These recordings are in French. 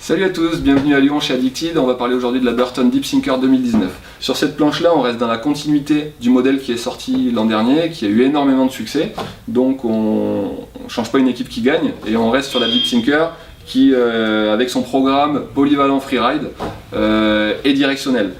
Salut à tous, bienvenue à Lyon chez Addicted. On va parler aujourd'hui de la Burton Deep Sinker 2019. Sur cette planche-là, on reste dans la continuité du modèle qui est sorti l'an dernier, qui a eu énormément de succès. Donc on ne change pas une équipe qui gagne et on reste sur la Deep Sinker qui, avec son programme polyvalent freeride, est directionnel.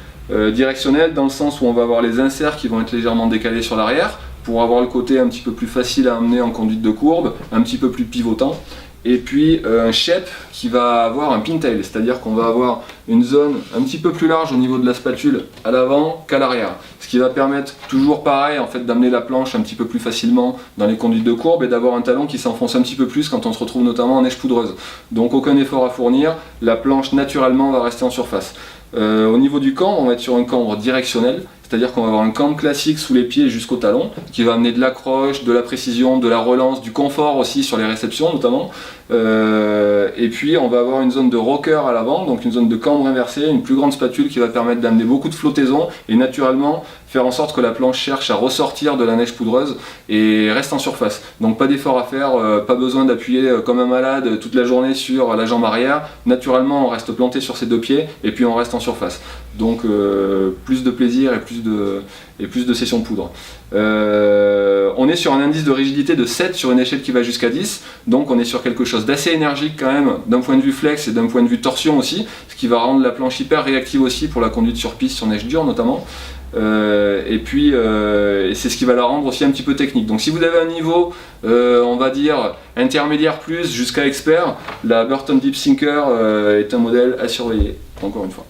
Directionnel dans le sens où on va avoir les inserts qui vont être légèrement décalés sur l'arrière pour avoir le côté un petit peu plus facile à amener en conduite de courbe, un petit peu plus pivotant. Et puis un shape qui va avoir un pintail, c'est-à-dire qu'on va avoir une zone un petit peu plus large au niveau de la spatule à l'avant qu'à l'arrière. Ce qui va permettre toujours pareil en fait d'amener la planche un petit peu plus facilement dans les conduites de courbe et d'avoir un talon qui s'enfonce un petit peu plus quand on se retrouve notamment en neige poudreuse. Donc aucun effort à fournir, la planche naturellement va rester en surface. Au niveau du cambre, on va être sur un cambre directionnel, c'est-à-dire qu'on va avoir un cambre classique sous les pieds jusqu'au talon, qui va amener de l'accroche, de la précision, de la relance, du confort aussi sur les réceptions notamment. Et puis on va avoir une zone de rocker à l'avant, donc une zone de cambre inversé, une plus grande spatule qui va permettre d'amener beaucoup de flottaison et naturellement faire en sorte que la planche cherche à ressortir de la neige poudreuse et reste en surface. Donc pas d'effort à faire, pas besoin d'appuyer comme un malade toute la journée sur la jambe arrière. Naturellement on reste planté sur ses deux pieds et puis on reste en surface. Donc plus de plaisir et plus de sessions poudre. On est sur un indice de rigidité de 7 sur une échelle qui va jusqu'à 10, donc on est sur quelque chose d'assez énergique quand même d'un point de vue flex et d'un point de vue torsion aussi, ce qui va rendre la planche hyper réactive aussi pour la conduite sur piste, sur neige dure notamment. Et puis c'est ce qui va la rendre aussi un petit peu technique. Donc si vous avez un niveau on va dire intermédiaire plus jusqu'à expert, la Burton Deep Sinker est un modèle à surveiller, encore une fois.